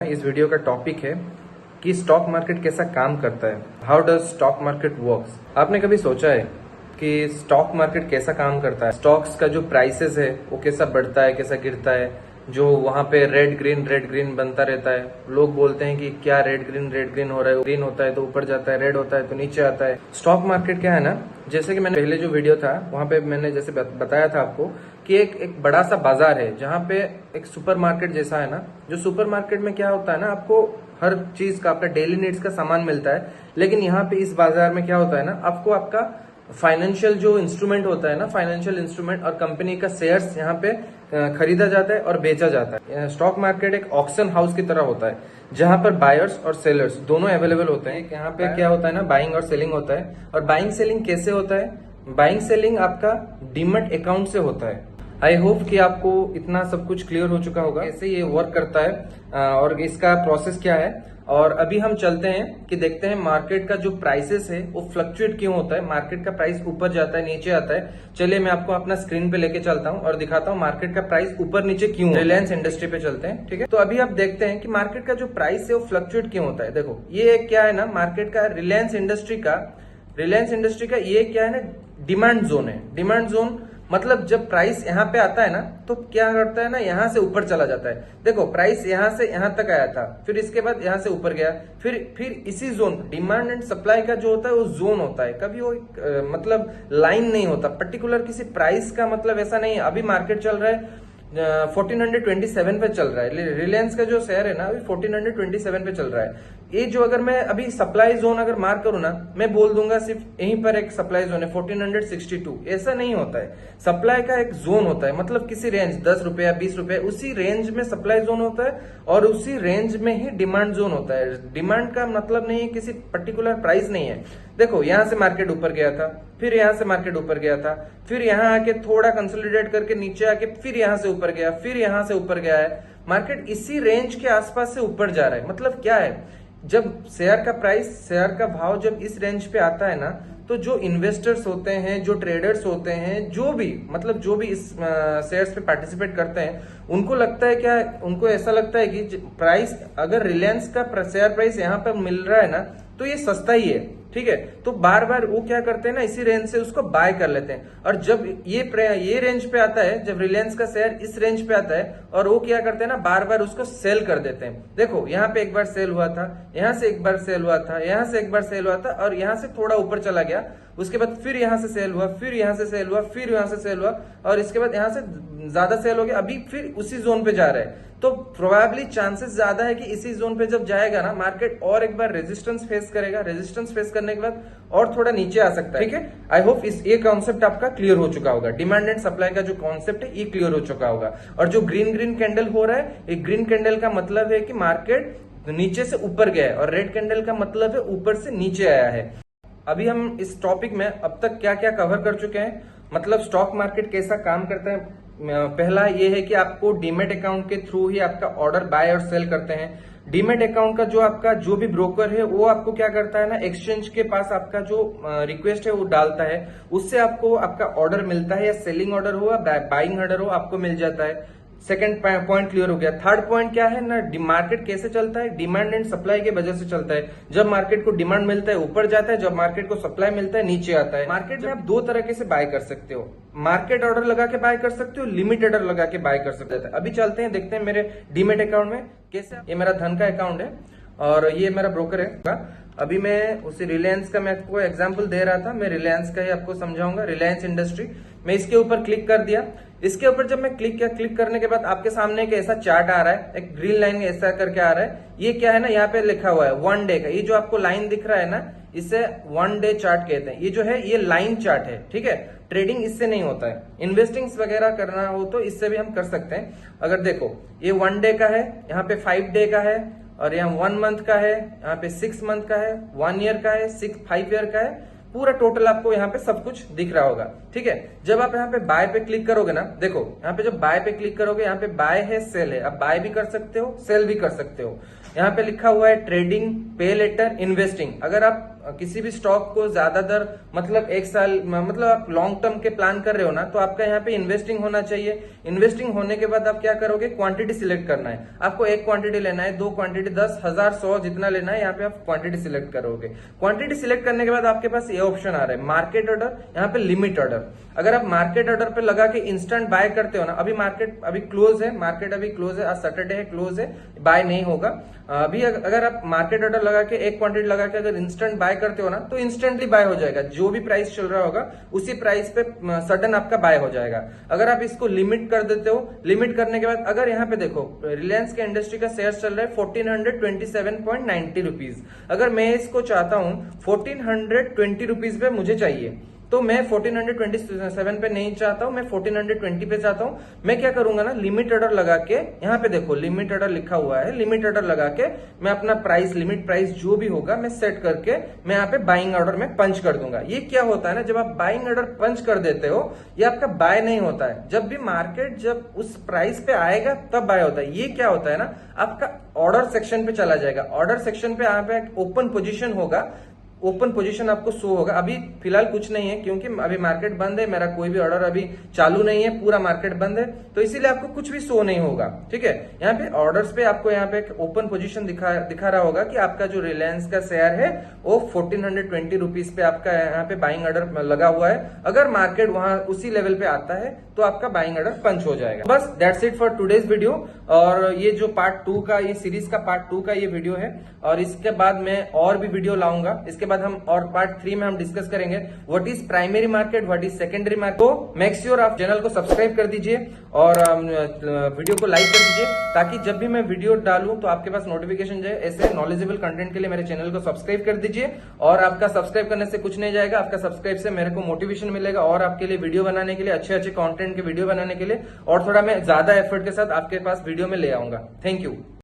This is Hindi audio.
इस वीडियो का टॉपिक है कि स्टॉक मार्केट कैसा काम करता है। How does stock market works. आपने कभी सोचा है कि स्टॉक मार्केट कैसा काम करता है? स्टॉक्स का जो प्राइसेस है वो कैसा बढ़ता है, कैसा गिरता है, जो वहां पे रेड ग्रीन बनता रहता है। लोग बोलते हैं कि क्या रेड ग्रीन हो रहा है, ग्रीन होता है तो ऊपर जाता है, रेड होता है तो नीचे आता है। स्टॉक मार्केट क्या है ना, जैसे कि मैंने पहले जो वीडियो था वहां पे मैंने जैसे बताया था आपको कि एक बड़ा सा बाजार है जहाँ पे एक सुपरमार्केट जैसा है ना। जो सुपरमार्केट में क्या होता है ना, आपको हर चीज का, आपका डेली नीड्स का सामान मिलता है। लेकिन यहाँ पे इस बाजार में क्या होता है ना, आपको आपका फाइनेंशियल जो इंस्ट्रूमेंट होता है ना, फाइनेंशियल इंस्ट्रूमेंट और कंपनी का शेयर्स यहाँ पे खरीदा जाता है और बेचा जाता है। स्टॉक मार्केट एक ऑक्शन हाउस की तरह होता है जहां पर बायर्स और सेलर्स दोनों अवेलेबल होते हैं। यहाँ पे क्या होता है ना, बाइंग और सेलिंग होता है। और बाइंग सेलिंग कैसे होता है? बाइंग सेलिंग आपका डीमैट अकाउंट से होता है। आई होप कि आपको इतना सब कुछ क्लियर हो चुका होगा कैसे ये वर्क करता है और इसका प्रोसेस क्या है। और अभी हम चलते हैं कि देखते हैं मार्केट का जो प्राइसेस है वो फ्लक्चुएट क्यों होता है, मार्केट का प्राइस ऊपर जाता है, नीचे आता है। चलिए मैं आपको अपना स्क्रीन पे लेके चलता हूं और दिखाता हूं मार्केट का प्राइस ऊपर नीचे क्यों। रिलायंस इंडस्ट्री पे चलते हैं, ठीक है। तो अभी आप देखते हैं कि मार्केट का जो प्राइस है वो फ्लक्चुएट क्यों होता है। देखो ये क्या है ना, मार्केट का रिलायंस इंडस्ट्री का ये क्या है ना, डिमांड जोन है। डिमांड जोन मतलब जब प्राइस यहाँ पे आता है ना तो क्या करता है ना, यहाँ से ऊपर चला जाता है। देखो प्राइस यहाँ से यहाँ तक आया था, फिर इसके बाद यहाँ से ऊपर गया, फिर इसी जोन, डिमांड एंड सप्लाई का जो होता है वो जोन होता है। कभी वो मतलब लाइन नहीं होता पर्टिकुलर किसी प्राइस का, मतलब ऐसा नहीं है। अभी मार्केट चल रहा है 1427 पे चल रहा है। रिलायंस का जो शेयर है ना अभी 1427 पे चल रहा है। ये जो अगर मैं अभी सप्लाई जोन अगर मार्क करूं ना, मैं बोल दूंगा सिर्फ यहीं पर एक सप्लाई जोन है 1462। ऐसा नहीं होता है। सप्लाई का एक जोन होता है, मतलब किसी रेंज 10 रुपया 20 रुपया उसी रेंज में सप्लाई जोन होता है और उसी रेंज में ही डिमांड जोन होता है। डिमांड का मतलब नहीं है किसी पर्टिकुलर प्राइस नहीं है। देखो यहां से मार्केट ऊपर गया था, फिर यहां से मार्केट ऊपर गया था, फिर यहां आके थोड़ा कंसोलिडेट करके नीचे आके फिर यहां से ऊपर गया, फिर यहां से ऊपर गया है। मार्केट इसी रेंज के आसपास से ऊपर जा रहा है। मतलब क्या है, जब शेयर का प्राइस, शेयर का भाव जब इस रेंज पे आता है ना, तो जो इन्वेस्टर्स होते हैं, जो ट्रेडर्स होते हैं, जो भी मतलब जो भी इस शेयर्स पे पार्टिसिपेट करते हैं, उनको लगता है क्या, उनको ऐसा लगता है कि प्राइस अगर रिलायंस का शेयर प्राइस यहाँ पे मिल रहा है ना तो ये सस्ता ही है, ठीक है। तो बार बार वो क्या करते हैं ना, इसी रेंज से उसको बाय कर लेते हैं। और जब ये रेंज पे आता है, जब रिलायंस का शेयर इस रेंज पे आता है, और वो क्या करते हैं ना, बार बार उसको सेल कर देते हैं। देखो यहाँ पे एक बार सेल हुआ था, यहाँ से एक बार सेल हुआ था, यहाँ से एक बार सेल हुआ था, और यहाँ से थोड़ा ऊपर चला गया। उसके बाद फिर यहाँ से सेल हुआ, फिर यहाँ से सेल हुआ, फिर यहाँ से सेल हुआ, और इसके बाद यहाँ से ज्यादा सेल हो गया। अभी फिर उसी जोन पे जा रहा है। तो प्रोबेबली चांसेस ज्यादा है कि इसी जोन पे जब जाएगा ना मार्केट, और एक बार रेजिस्टेंस फेस करेगा। रेजिस्टेंस फेस करने के बाद और थोड़ा नीचे आ सकता है, ठीक है। आई होप ये कॉन्सेप्ट आपका क्लियर हो चुका होगा। डिमांड एंड सप्लाई का जो कॉन्सेप्ट है ये क्लियर हो चुका होगा। और जो ग्रीन कैंडल हो रहा है, ये ग्रीन कैंडल का मतलब है कि मार्केट नीचे से ऊपर गया है, और रेड कैंडल का मतलब है ऊपर से नीचे आया है। अभी हम इस टॉपिक में अब तक क्या क्या कवर कर चुके हैं, मतलब स्टॉक मार्केट कैसा काम करता है। पहला ये है कि आपको डीमैट अकाउंट के थ्रू ही आपका ऑर्डर बाय और सेल करते हैं। डीमैट अकाउंट का जो आपका जो भी ब्रोकर है वो आपको क्या करता है ना, एक्सचेंज के पास आपका जो रिक्वेस्ट है वो डालता है, उससे आपको आपका ऑर्डर मिलता है, या सेलिंग ऑर्डर हो या बाइंग ऑर्डर हो आपको मिल जाता है। सेकंड पॉइंट क्लियर हो गया। थर्ड पॉइंट क्या है ना, मार्केट कैसे चलता है, डिमांड एंड सप्लाई के वजह से चलता है। जब मार्केट को डिमांड मिलता है ऊपर जाता है, जब मार्केट को सप्लाई मिलता है नीचे आता है। मार्केट में आप दो तरीके से बाय कर सकते हो, मार्केट ऑर्डर लगा के बाय कर सकते हो, लिमिट ऑर्डर लगा के बाय कर सकते हो। अभी चलते हैं, देखते हैं मेरे डीमैट अकाउंट में कैसे। ये मेरा धन का अकाउंट है और ये मेरा ब्रोकर है। अभी मैं उसी रिलायंस का मैं आपको एग्जांपल दे रहा था, मैं रिलायंस का ही आपको समझाऊंगा। रिलायंस इंडस्ट्री, मैं इसके ऊपर क्लिक कर दिया। इसके ऊपर जब मैं क्लिक किया, क्लिक करने के बाद आपके सामने एक ऐसा चार्ट आ रहा है, एक ग्रीन लाइन ऐसा करके आ रहा है। ये क्या है ना, यहाँ पे लिखा हुआ है 1 डे का। ये जो आपको लाइन दिख रहा है ना, इसे 1 डे चार्ट कहते हैं। ये जो है ये लाइन चार्ट है, ठीक है। ट्रेडिंग इससे नहीं होता है, इन्वेस्टिंग वगैरह करना हो तो इससे भी हम कर सकते हैं। अगर देखो ये 1 डे का है, यहाँ पे 5 डे का है, और यहाँ 1 मंथ का है, यहाँ पे 6 मंथ का है, 1 ईयर का है, 5 ईयर का है, पूरा टोटल आपको यहाँ पे सब कुछ दिख रहा होगा। ठीक है, जब आप यहाँ पे बाय पे क्लिक करोगे ना, देखो यहाँ पे जब बाय पे क्लिक करोगे, यहाँ पे बाय है, सेल है। अब बाय भी कर सकते हो, सेल भी कर सकते हो। यहाँ पे लिखा हुआ है ट्रेडिंग, पे लेटर, इन्वेस्टिंग। अगर आप किसी भी स्टॉक को ज्यादातर मतलब एक साल मतलब आप लॉन्ग टर्म के प्लान कर रहे हो ना, तो आपका यहाँ पे इन्वेस्टिंग होना चाहिए। इन्वेस्टिंग होने के बाद आप क्या करोगे, क्वांटिटी सिलेक्ट करना है आपको। एक क्वांटिटी लेना है, 2 क्वांटिटी, 10, 1000, 100 जितना लेना है, यहाँ पे आप क्वांटिटी सिलेक्ट करोगे। क्वांटिटी सिलेक्ट करने के बाद आपके पास ये ऑप्शन आ रहा है मार्केट ऑर्डर, यहाँ पे लिमिट ऑर्डर। अगर आप मार्केट ऑर्डर पे लगा के इंस्टेंट बाय करते हो ना, अभी मार्केट अभी क्लोज है, मार्केट अभी क्लोज है, आज सैटरडे है, क्लोज है, बाय नहीं होगा अभी। अगर आप मार्केट ऑर्डर लगा के एक क्वांटिटी लगा के अगर इंस्टेंट बाय करते हो ना, तो इंस्टेंटली बाय हो जाएगा। जो भी प्राइस चल रहा होगा उसी प्राइस पे सडन आपका बाय हो जाएगा। अगर आप इसको लिमिट कर देते हो, लिमिट करने के बाद अगर यहाँ पे देखो रिलायंस के इंडस्ट्री का शेयर चल रहा है 1427.90 रुपीज। अगर मैं इसको चाहता हूं 1420 रुपीज पे मुझे चाहिए, तो मैं 1427 पे नहीं चाहता हूं, मैं 1420 पे चाहता हूं। मैं क्या करूंगा ना, लिमिट ऑर्डर लगा के, यहाँ पे देखो लिमिट ऑर्डर लिखा हुआ है, लिमिट ऑर्डर लगा के मैं अपना प्राइस, लिमिट प्राइस जो भी होगा मैं सेट करके मैं यहाँ पे बाइंग ऑर्डर में पंच कर दूंगा। ये क्या होता है ना, जब आप बाइंग ऑर्डर पंच कर देते हो, ये आपका बाय नहीं होता है। जब भी मार्केट जब उस प्राइस पे आएगा तब बाय होता है। ये क्या होता है ना, आपका ऑर्डर सेक्शन पे चला जाएगा। ऑर्डर सेक्शन पे यहाँ पे ओपन पोजिशन होगा, ओपन पोजीशन आपको शो होगा। अभी फिलहाल कुछ नहीं है क्योंकि अभी मार्केट बंद है, मेरा कोई भी ऑर्डर अभी चालू नहीं है, पूरा मार्केट बंद है, तो इसीलिए आपको कुछ भी शो नहीं होगा। ठीक है, यहाँ पे ऑर्डर्स पे आपको यहाँ पे एक ओपन पोजीशन दिखा रहा होगा कि आपका जो रिलायंस का शेयर है वो 1420 रुपीज पे आपका यहाँ पे बाइंग ऑर्डर लगा हुआ है। अगर मार्केट वहां उसी लेवल पे आता है तो आपका बाइंग ऑर्डर पंच हो जाएगा। बस that's it for today's video. और ये जो पार्ट 2 का, ये सीरीज का पार्ट 2 का ये वीडियो है, और इसके बाद मैं और भी वीडियो लाऊंगा। इसके बाद हम और पार्ट 3 में हम डिस्कस करेंगे what is primary market, what is secondary market. तो मेक श्योर आप चैनल को सब्सक्राइब कर दीजिए और वीडियो को लाइक कर दीजिए, ताकि जब भी मैं वीडियो डालूं तो आपके पास नोटिफिकेशन जाए। ऐसे नॉलेजेबल कंटेंट के लिए मेरे चैनल को सब्सक्राइब कर दीजिए। और आपका सब्सक्राइब करने से कुछ नहीं जाएगा, आपका सब्सक्राइब से मेरे को मोटिवेशन मिलेगा और आपके लिए वीडियो बनाने के लिए, अच्छे अच्छे कंटेंट के वीडियो बनाने के लिए, और थोड़ा मैं ज्यादा एफर्ट के साथ आपके पास वीडियो में ले आऊंगा। Thank you.